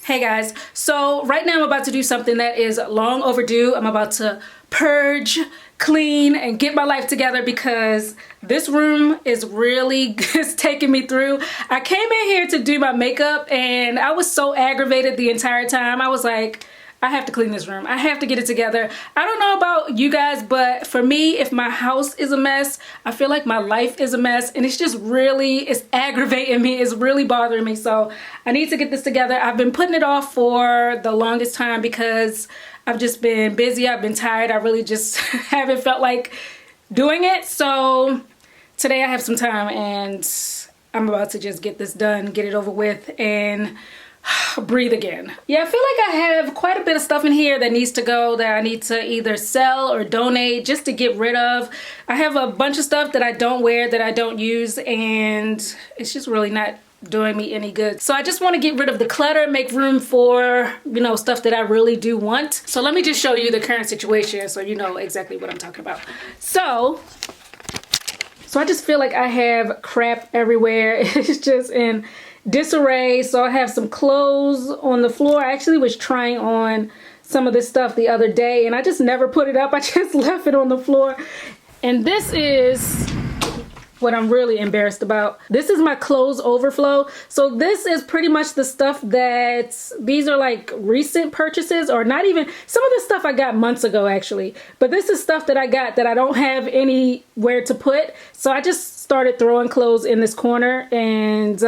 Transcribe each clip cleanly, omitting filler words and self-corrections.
Hey guys, so right now I'm about to do something that is long overdue. I'm about to purge, clean, and get my life together because this room is really just taking me through. I came in here to do my makeup and I was so aggravated the entire time. I was like, I have to clean this room. I have to get it together. I don't know about you guys, but for me, if my house is a mess, I feel like my life is a mess, and it's just really, it's aggravating me. It's really bothering me. So I need to get this together. I've been putting it off for the longest time because I've just been busy. I've been tired. I really just haven't felt like doing it. So today I have some time and I'm about to just get this done, get it over with, and breathe again. Yeah, I feel like I have quite a bit of stuff in here that needs to go, that I need to either sell or donate just to get rid of. I have a bunch of stuff that I don't wear, that I don't use, and it's just really not doing me any good. So I just want to get rid of the clutter, make room for, you know, stuff that I really do want. So let me just show you the current situation so you know exactly what I'm talking about. So I just feel like I have crap everywhere. It's just in disarray. So I have some clothes on the floor. I actually was trying on some of this stuff the other day and I just never put it up. I just left it on the floor. And this is what I'm really embarrassed about. This is my clothes overflow. So this is pretty much the stuff that, these are like recent purchases, or not even, some of the stuff I got months ago actually. But this is stuff that I got that I don't have anywhere to put. So I just started throwing clothes in this corner, and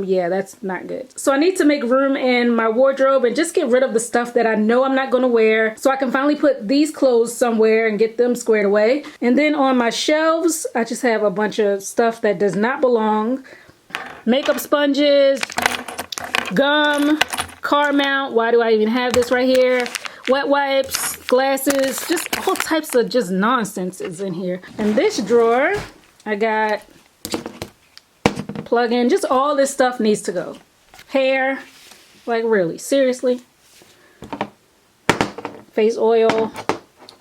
yeah, that's not good. So I need to make room in my wardrobe and just get rid of the stuff that I know I'm not gonna wear, so I can finally put these clothes somewhere and get them squared away. And then on my shelves, I just have a bunch of stuff that does not belong. Makeup sponges, gum, car mount, why do I even have this right here? Wet wipes, glasses, just all types of just nonsense is in here. And this drawer, I got plug-in, just all this stuff needs to go. Hair, like really, seriously. Face oil,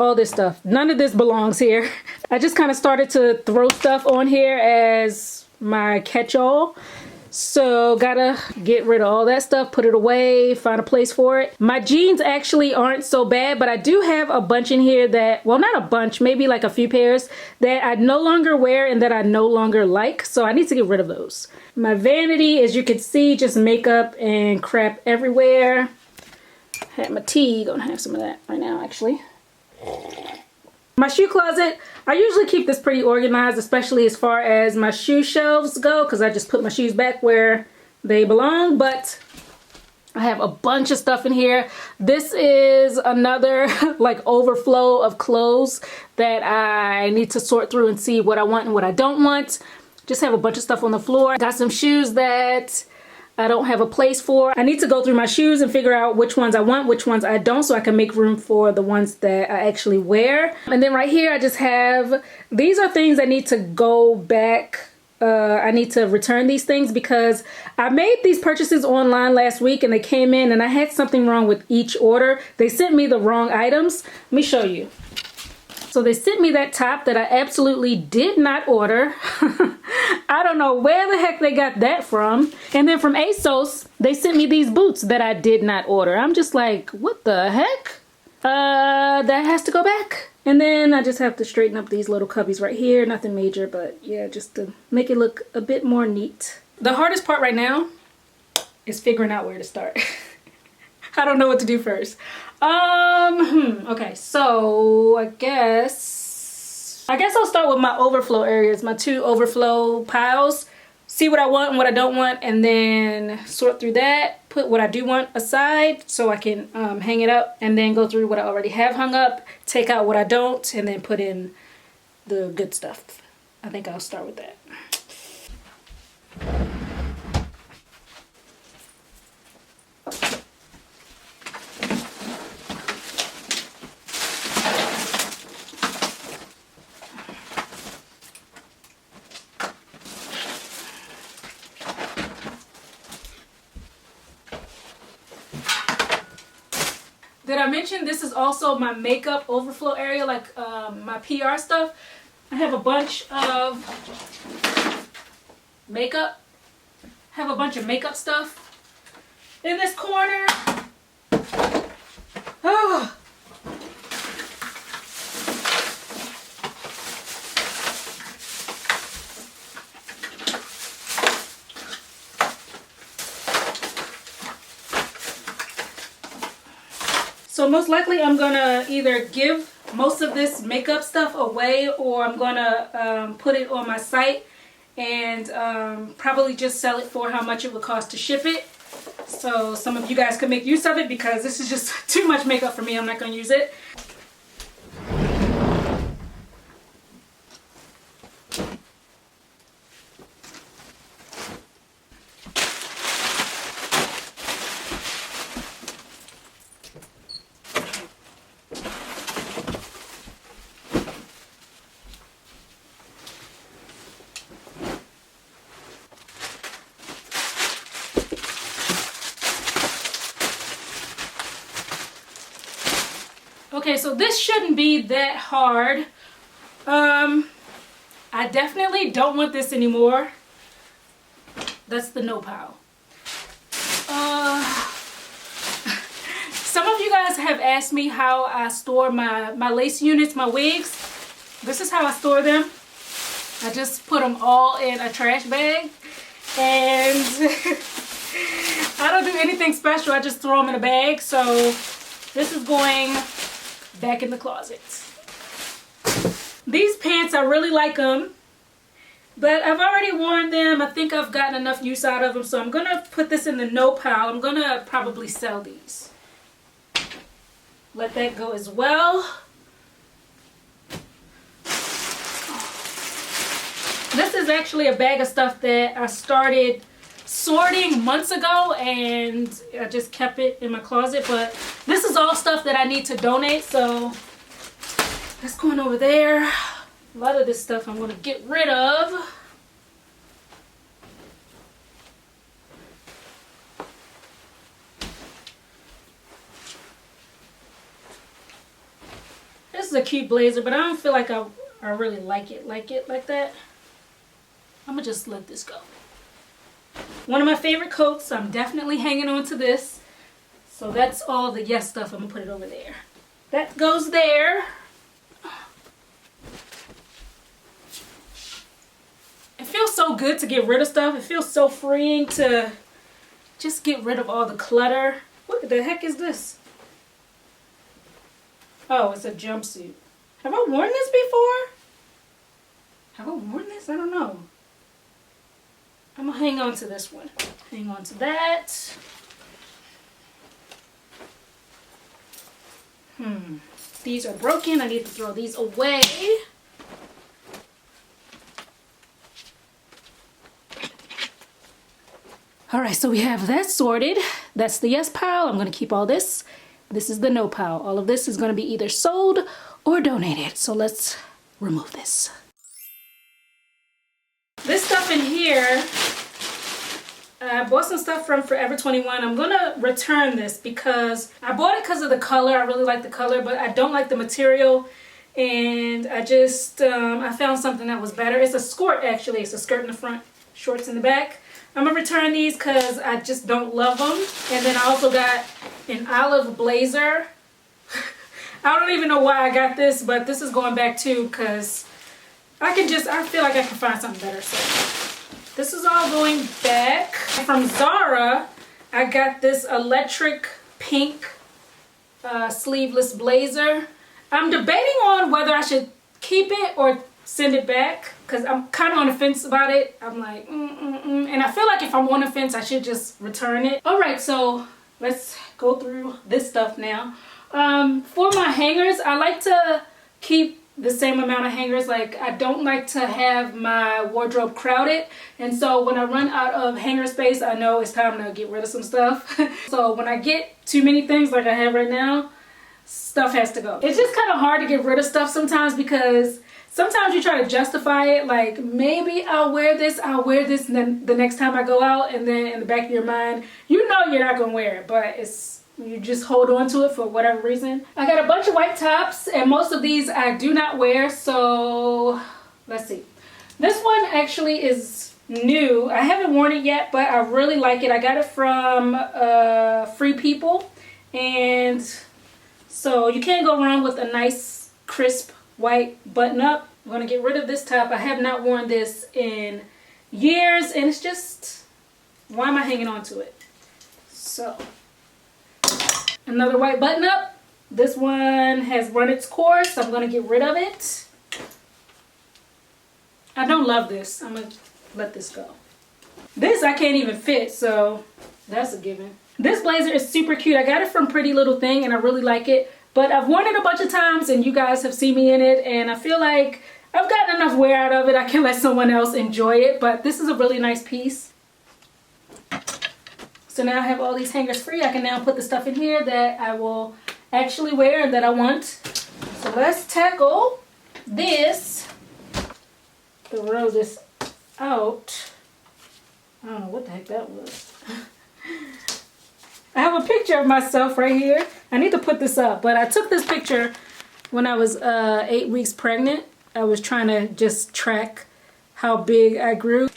all this stuff. None of this belongs here. I just kind of started to throw stuff on here as my catch-all. So gotta get rid of all that stuff, put it away, find a place for it. My jeans actually aren't so bad, but I do have a bunch in here that, well, not a bunch, maybe like a few pairs that I no longer wear and that I no longer like. So I need to get rid of those. My vanity, as you can see, just makeup and crap everywhere. Had my tea, gonna have some of that right now actually. My shoe closet, I usually keep this pretty organized, especially as far as my shoe shelves go, because I just put my shoes back where they belong. But I have a bunch of stuff in here. This is another like overflow of clothes that I need to sort through and see what I want and what I don't want. Just have a bunch of stuff on the floor. Got some shoes that I don't have a place for. I need to go through my shoes and figure out which ones I want, which ones I don't, so I can make room for the ones that I actually wear. And then right here I just have, these are things I need to go back. I need to return these things because I made these purchases online last week and they came in and I had something wrong with each order. They sent me the wrong items. Let me show you. So they sent me that top that I absolutely did not order. I don't know where the heck they got that from. And then from ASOS, they sent me these boots that I did not order. I'm just like, what the heck? That has to go back. And then I just have to straighten up these little cubbies right here. Nothing major, but yeah, just to make it look a bit more neat. The hardest part right now is figuring out where to start. I don't know what to do first. Okay, so I guess I'll start with my overflow areas, my two overflow piles. See what I want and what I don't want, and then sort through that. Put what I do want aside so I can hang it up, and then go through what I already have hung up, take out what I don't, and then put in the good stuff. I think I'll start with that. Did I mention this is also my makeup overflow area, like my PR stuff? I have a bunch of makeup. Have a bunch of makeup stuff in this corner. So most likely I'm gonna either give most of this makeup stuff away, or I'm gonna put it on my site and probably just sell it for how much it would cost to ship it. So some of you guys could make use of it, because this is just too much makeup for me. I'm not gonna use it. Okay, so this shouldn't be that hard. I definitely don't want this anymore. That's the no pile. Some of you guys have asked me how I store my lace units, my wigs. This is how I store them. I just put them all in a trash bag, and I don't do anything special. I just throw them in a bag. So this is going back in the closet. These pants, I really like them, but I've already worn them. I think I've gotten enough use out of them, so I'm gonna put this in the no pile. I'm gonna probably sell these. Let that go as well. This is actually a bag of stuff that I started sorting months ago, and I just kept it in my closet. But this is all stuff that I need to donate, so that's going over there. A lot of this stuff I'm going to get rid of. This is a cute blazer, but I don't feel like I really like it like that. I'm gonna just let this go. One of my favorite coats, so I'm definitely hanging on to this. So that's all the yes stuff. I'm gonna put it over there. That goes there. It feels so good to get rid of stuff. It feels so freeing to just get rid of all the clutter. What the heck is this? Oh, it's a jumpsuit. Have I worn this before? Have I worn this? I don't know. I'm gonna hang on to this one. Hang on to that. These are broken. I need to throw these away. All right, so we have that sorted. That's the yes pile. I'm gonna keep all this. This is the no pile. All of this is gonna be either sold or donated. So let's remove this. This stuff in here, I bought some stuff from Forever 21. I'm gonna return this because I bought it because of the color. I really like the color, but I don't like the material. And I just, I found something that was better. It's a skirt, actually. It's a skirt in the front, shorts in the back. I'm gonna return these because I just don't love them. And then I also got an olive blazer. I don't even know why I got this, but this is going back too because I feel like I can find something better. So this is all going back. From Zara, I got this electric pink sleeveless blazer. I'm debating on whether I should keep it or send it back because I'm kind of on the fence about it. I'm like, and I feel like if I'm on the fence, I should just return it. All right, so let's go through this stuff now. For my hangers, I like to keep the same amount of hangers. Like, I don't like to have my wardrobe crowded, and so when I run out of hanger space, I know it's time to get rid of some stuff. So when I get too many things like I have right now, stuff has to go. It's just kind of hard to get rid of stuff sometimes because sometimes you try to justify it, like maybe I'll wear this, and then the next time I go out, and then in the back of your mind, you know you're not gonna wear it, but you just hold on to it for whatever reason. I got a bunch of white tops, and most of these I do not wear, so let's see. This one actually is new. I haven't worn it yet, but I really like it. I got it from Free People, and so you can't go wrong with a nice crisp white button up. I'm gonna get rid of this top. I have not worn this in years, and it's just, why am I hanging on to it? So another white button up. This one has run its course, so I'm going to get rid of it. I don't love this. I'm going to let this go. This I can't even fit, so that's a given. This blazer is super cute. I got it from Pretty Little Thing and I really like it. But I've worn it a bunch of times and you guys have seen me in it, and I feel like I've gotten enough wear out of it. I can let someone else enjoy it, but this is a really nice piece. So now I have all these hangers free. I can now put the stuff in here that I will actually wear and that I want. So let's tackle this. Throw this out. I don't know what the heck that was. I have a picture of myself right here. I need to put this up, but I took this picture when I was 8 weeks pregnant. I was trying to just track how big I grew.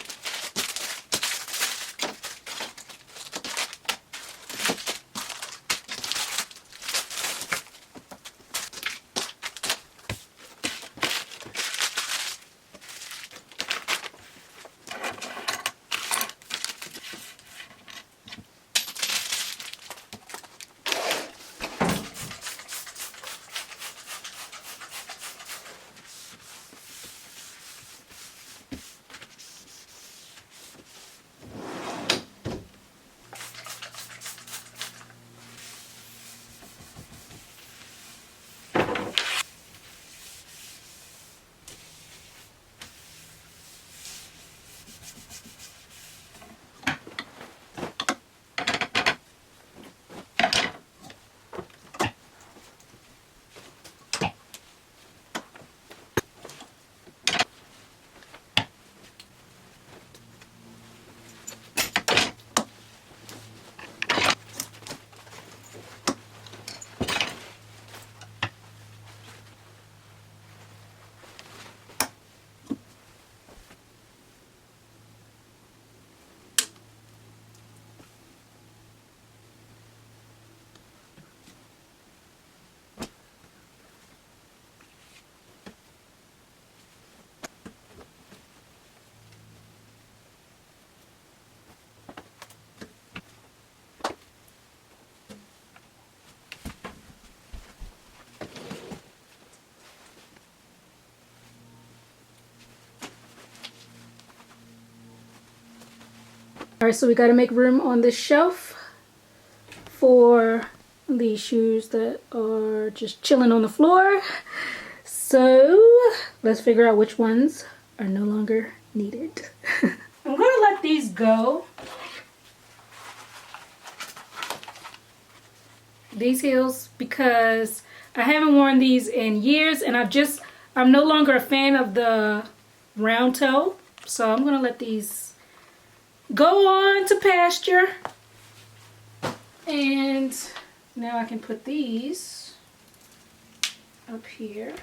Alright, so we got to make room on this shelf for these shoes that are just chilling on the floor. So let's figure out which ones are no longer needed. I'm going to let these go. These heels, because I haven't worn these in years and I'm no longer a fan of the round toe. So I'm going to let these go on to pasture. And now I can put these up here.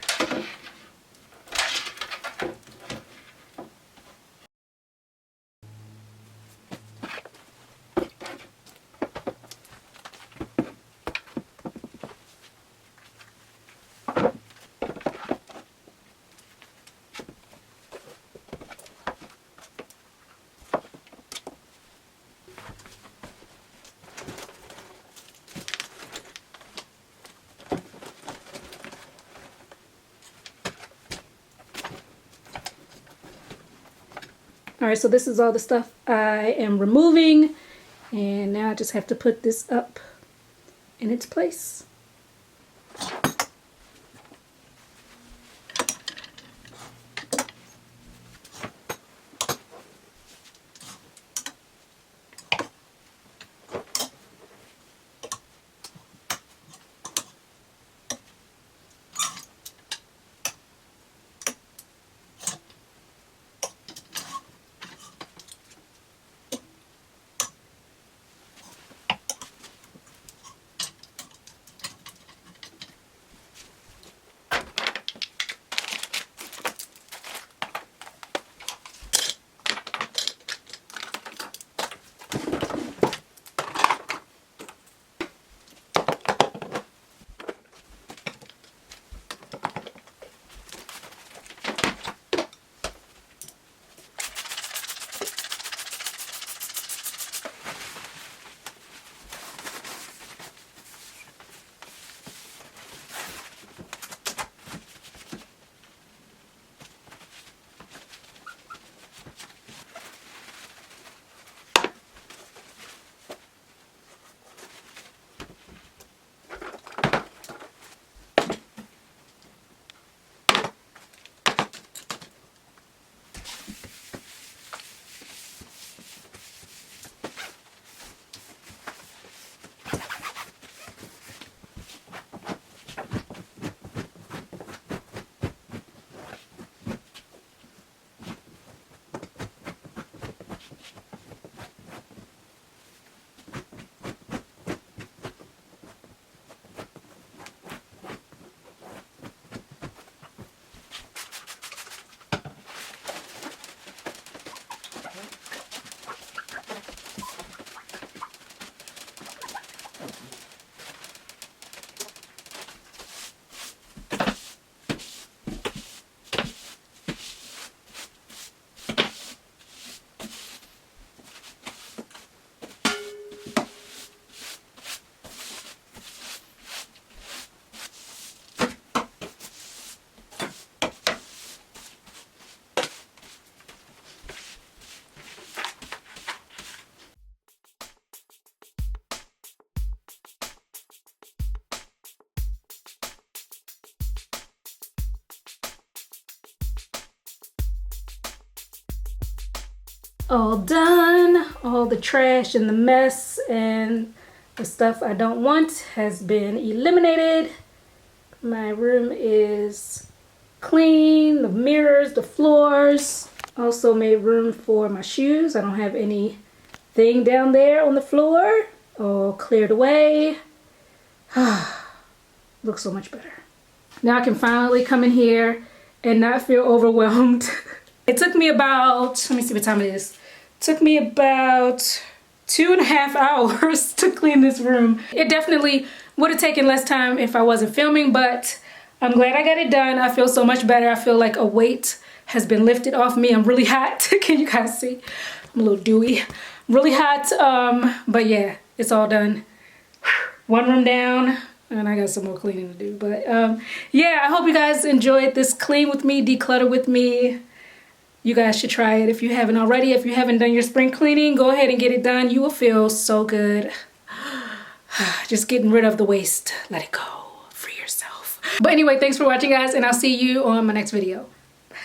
Alright, so this is all the stuff I am removing, and now I just have to put this up in its place. all done. All the trash and the mess and the stuff I don't want has been eliminated. My room is clean, the mirrors, the floors. Also made room for my shoes. I don't have anything down there on the floor. All cleared away. Looks so much better. Now I can finally come in here and not feel overwhelmed. It took me about, let me see what time it is. It took me about 2.5 hours to clean this room. It definitely would have taken less time if I wasn't filming, but I'm glad I got it done. I feel so much better. I feel like a weight has been lifted off me. I'm really hot. Can you guys see? I'm a little dewy. I'm really hot, but yeah, it's all done. One room down, and I got some more cleaning to do. But yeah, I hope you guys enjoyed this clean with me, declutter with me. You guys should try it if you haven't already. If you haven't done your spring cleaning, go ahead and get it done. You will feel so good. Just getting rid of the waste. Let it go. Free yourself. But anyway, thanks for watching, guys, and I'll see you on my next video. Bye.